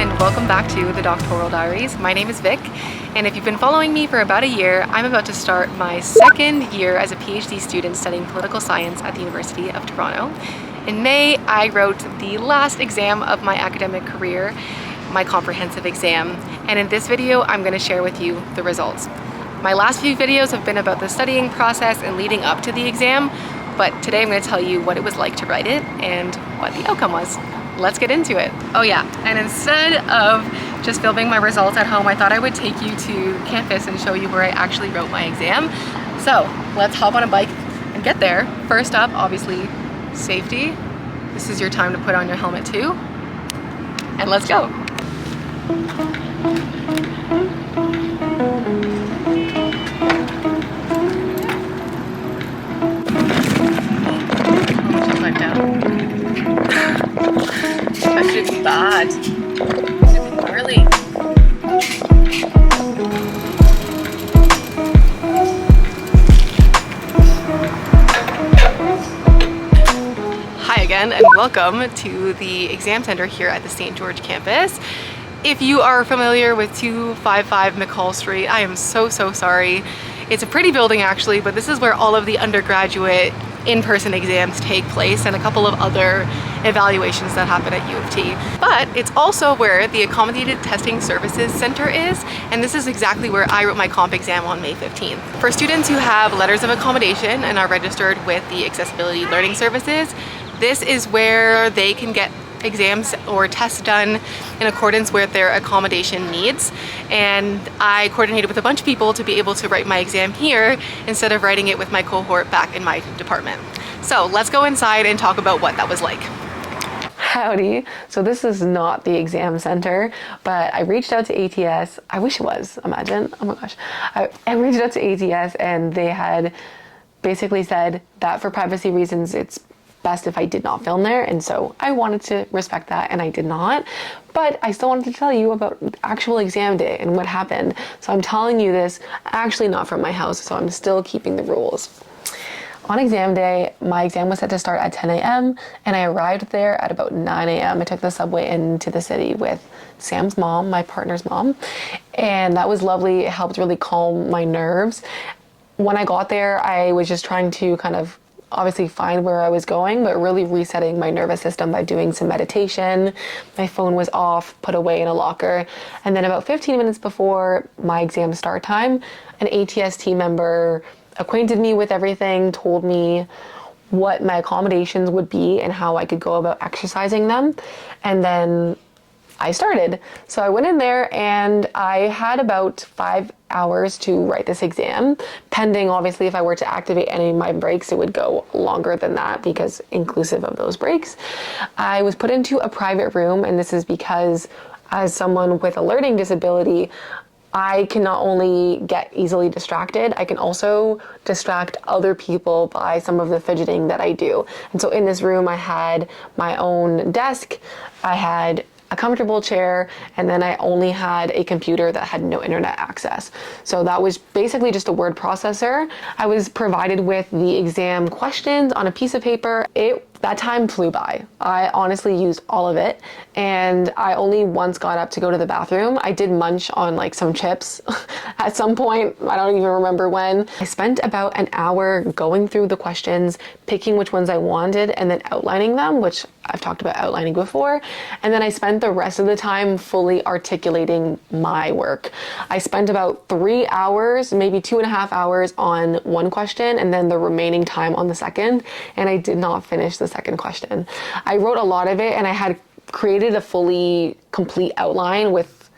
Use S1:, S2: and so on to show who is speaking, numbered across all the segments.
S1: and welcome back to the Doctoral Diaries. My name is Vic, and if you've been following me for about a year, I'm about to start my second year as a PhD student studying political science at the University of Toronto. In May, I wrote the last exam of my academic career, my comprehensive exam, and in this video, I'm going to share with you the results. My last few videos have been about the studying process and leading up to the exam, but today I'm going to tell you what it was like to write it and what the outcome was. Let's get into it. Oh yeah, and instead of just filming my results at home, I thought I would take you to campus and show you where I actually wrote my exam. So let's hop on a bike and get there. First up, obviously, safety. This is your time to put on your helmet too. And let's go. That should be bad. It should be gnarly. Hi again, and welcome to the exam center here at the St. George campus. If you are familiar with 255 McCall Street, I am so sorry. It's a pretty building actually, but this is where all of the undergraduate in-person exams take place and a couple of other evaluations that happen at U of T. But it's also where the Accommodated Testing Services Center is, and this is exactly where I wrote my comp exam on May 15th. For students who have letters of accommodation and are registered with the Accessibility Learning Services, this is where they can get exams or tests done in accordance with their accommodation needs, and I coordinated with a bunch of people to be able to write my exam here instead of writing it with my cohort back in my department. So let's go inside and talk about what that was like. Howdy. So this is not the exam center, but I reached out to ATS. I wish it was, imagine. Oh my gosh. I reached out to ATS and they had basically said that for privacy reasons it's best if I did not film there, and so I wanted to respect that and I did not, but I still wanted to tell you about actual exam day and what happened. So I'm telling you this actually not from my house, so I'm still keeping the rules. On exam day, my exam was set to start at 10 a.m. and I arrived there at about 9 a.m. I took the subway into the city with Sam's mom, my partner's mom, and that was lovely. It helped really calm my nerves. When I got there, I was just trying to kind of obviously find where I was going, but really resetting my nervous system by doing some meditation. My phone was off, put away in a locker. And then about 15 minutes before my exam start time, an ATS team member acquainted me with everything, told me what my accommodations would be and how I could go about exercising them. And then I started. So I went in there and I had about 5 hours to write this exam, pending obviously if I were to activate any of my breaks, it would go longer than that because inclusive of those breaks. I was put into a private room, and this is because as someone with a learning disability, I can not only get easily distracted, I can also distract other people by some of the fidgeting that I do. And so in this room I had my own desk, I had a comfortable chair, and then I only had a computer that had no internet access. So that was basically just a word processor. I was provided with the exam questions on a piece of paper. That time flew by. I honestly used all of it, and I only once got up to go to the bathroom. I did munch on like some chips at some point. I don't even remember when. I spent about an hour going through the questions, picking which ones I wanted, and then outlining them, which I've talked about outlining before. And then I spent the rest of the time fully articulating my work. I spent about 3 hours, maybe 2.5 hours on one question, and then the remaining time on the second, and I did not finish the second question. I wrote a lot of it, and I had created a fully complete outline with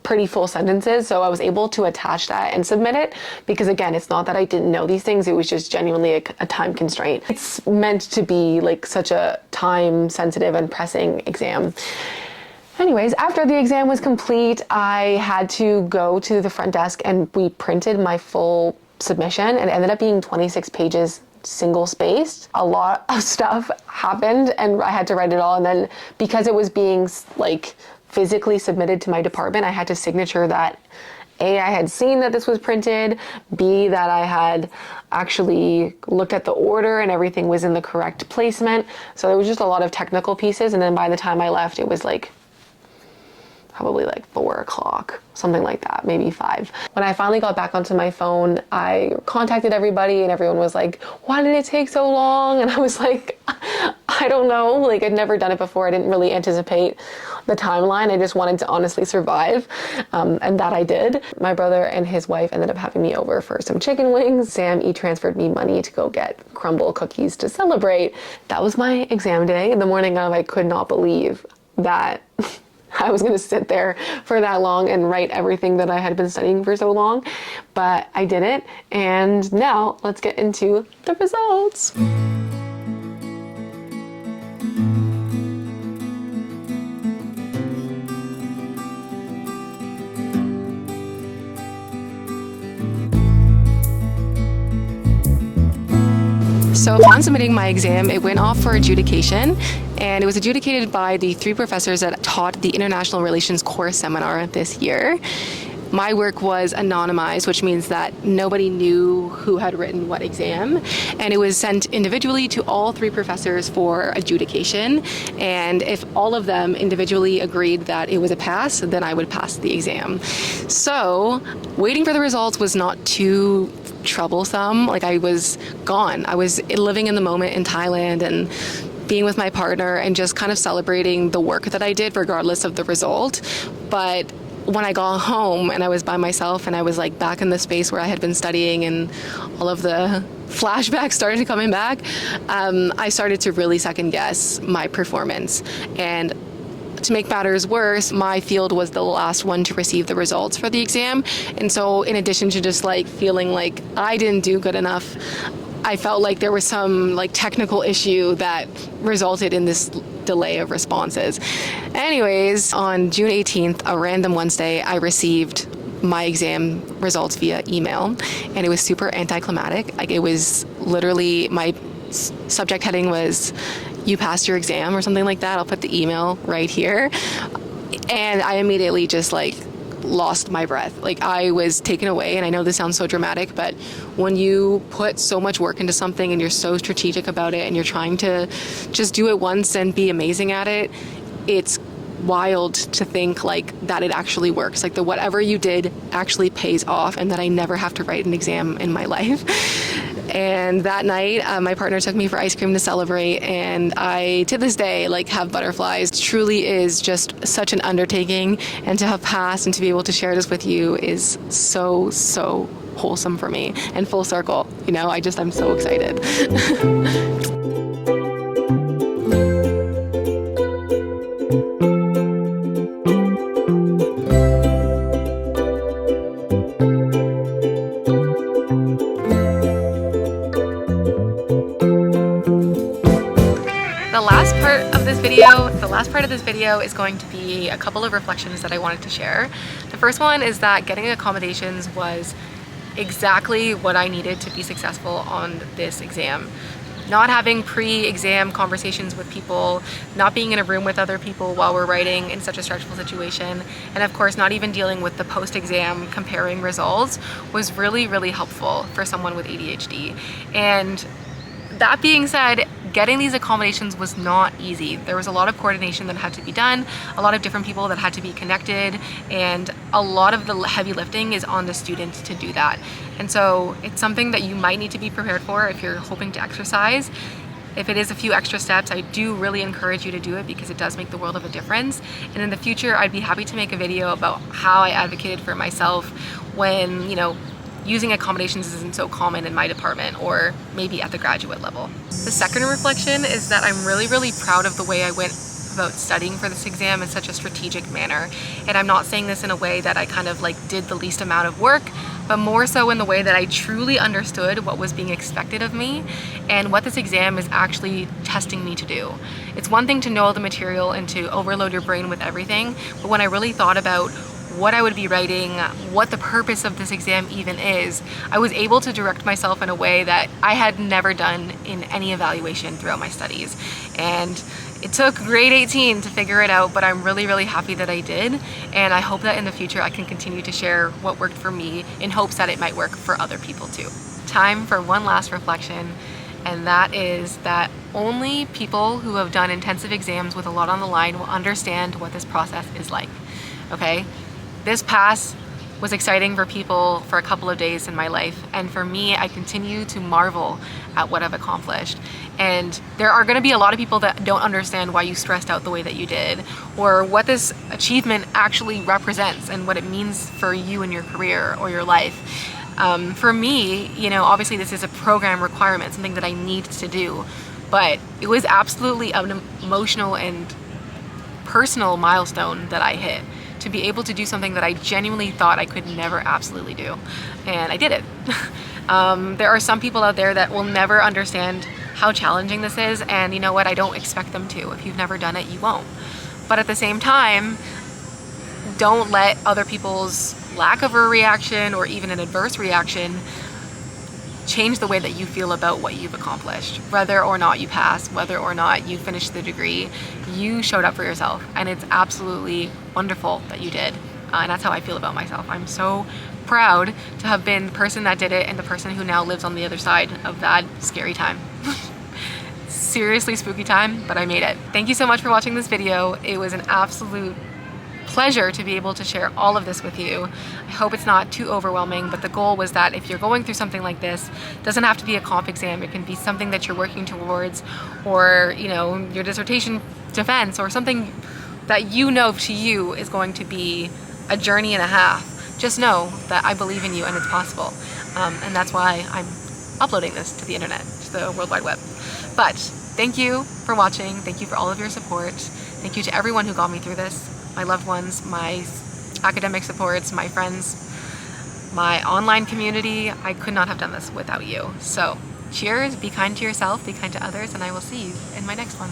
S1: pretty full sentences, so I was able to attach that and submit it, because again, it's not that I didn't know these things, it was just genuinely a time constraint. It's meant to be like such a time sensitive and pressing exam. Anyways, after the exam was complete, I had to go to the front desk and we printed my full submission, and it ended up being 26 pages single spaced. A lot of stuff happened and I had to write it all, and then because it was being like physically submitted to my department, I had to signature that A, I had seen that this was printed, B, that I had actually looked at the order and everything was in the correct placement. So there was just a lot of technical pieces, and then by the time I left, it was like
S2: probably like 4 o'clock, something like that, maybe 5. When I finally got back onto my phone, I contacted everybody and everyone was like, why did it take so long? And I was like, I don't know. Like, I'd never done it before. I didn't really anticipate the timeline. I just wanted to honestly survive. And that I did. My brother and his wife ended up having me over for some chicken wings. Sam transferred me money to go get crumble cookies to celebrate. That was my exam day. The morning of, I could not believe that I was going to sit there for that long and write everything that I had been studying for so long. But I did it. And now let's get into the results.
S1: So upon submitting my exam, it went off for adjudication, and it was adjudicated by the 3 professors that taught the International Relations Course Seminar this year. My work was anonymized, which means that nobody knew who had written what exam, and it was sent individually to all 3 professors for adjudication. And if all of them individually agreed that it was a pass, then I would pass the exam. So waiting for the results was not too troublesome. Like, I was gone. I was living in the moment in Thailand and being with my partner and just kind of celebrating the work that I did regardless of the result. But when I got home and I was by myself and I was like back in the space where I had been studying and all of the flashbacks started coming back, I started to really second guess my performance. And to make matters worse, my field was the last one to receive the results for the exam. And so in addition to just like feeling like I didn't do good enough, I felt like there was some like technical issue that resulted in this delay of responses. Anyways, on June 18th, a random Wednesday, I received my exam results via email, and it was super anticlimactic. Like, it was literally, my subject heading was, "You passed your exam," or something like that. I'll put the email right here. And I immediately just like lost my breath. Like, I was taken away. And I know this sounds so dramatic, but when you put so much work into something and you're so strategic about it and you're trying to just do it once and be amazing at it, it's wild to think like that it actually works, like the whatever you did actually pays off, and that I never have to write an exam in my life. And that night, my partner took me for ice cream to celebrate, and I, to this day, like, have butterflies. It truly is just such an undertaking, and to have passed and to be able to share this with you is so, so wholesome for me, and full circle. You know, I'm so excited. The last part of this video is going to be a couple of reflections that I wanted to share. The first one is that getting accommodations was exactly what I needed to be successful on this exam. Not having pre-exam conversations with people, not being in a room with other people while we're writing in such a stressful situation, and of course not even dealing with the post-exam comparing results was really, really helpful for someone with ADHD. And that being said, getting these accommodations was not easy. There was a lot of coordination that had to be done, a lot of different people that had to be connected, and a lot of the heavy lifting is on the student to do that. And so it's something that you might need to be prepared for if you're hoping to exercise. If it is a few extra steps, I do really encourage you to do it because it does make the world of a difference. And in the future, I'd be happy to make a video about how I advocated for myself when, you know, using accommodations isn't so common in my department, or maybe at the graduate level. The second reflection is that I'm really, really proud of the way I went about studying for this exam in such a strategic manner. And I'm not saying this in a way that I kind of like did the least amount of work, but more so in the way that I truly understood what was being expected of me and what this exam is actually testing me to do. It's one thing to know the material and to overload your brain with everything, but when I really thought about what I would be writing, what the purpose of this exam even is, I was able to direct myself in a way that I had never done in any evaluation throughout my studies. And it took grade 18 to figure it out, but I'm really, really happy that I did. And I hope that in the future I can continue to share what worked for me in hopes that it might work for other people too. Time for one last reflection, and that is that only people who have done intensive exams with a lot on the line will understand what this process is like. okay? This pass was exciting for people for a couple of days in my life, and for me, I continue to marvel at what I've accomplished. And there are going to be a lot of people that don't understand why you stressed out the way that you did, or what this achievement actually represents and what it means for you and your career or your life. For me, you know, obviously this is a program requirement, something that I need to do, but it was absolutely an emotional and personal milestone that I hit, to be able to do something that I genuinely thought I could never absolutely do. And I did it. There are some people out there that will never understand how challenging this is, and you know what, I don't expect them to. If you've never done it, you won't. But at the same time, don't let other people's lack of a reaction or even an adverse reaction change the way that you feel about what you've accomplished. Whether or not you passed, whether or not you finished the degree, you showed up for yourself, and it's absolutely wonderful that you did. And that's how I feel about myself. I'm so proud to have been the person that did it and the person who now lives on the other side of that scary time. Seriously spooky time, but I made it. Thank you so much for watching this video. It was an absolute pleasure to be able to share all of this with you. I hope it's not too overwhelming, but the goal was that if you're going through something like this, it doesn't have to be a comp exam. It can be something that you're working towards, or you know, your dissertation defense, or something that you know to you is going to be a journey and a half. Just know that I believe in you and it's possible. And that's why I'm uploading this to the internet, to the World Wide Web. But thank you for watching. Thank you for all of your support. Thank you to everyone who got me through this. My loved ones, my academic supports, my friends, my online community. I could not have done this without you. So cheers, be kind to yourself, be kind to others, and I will see you in my next one.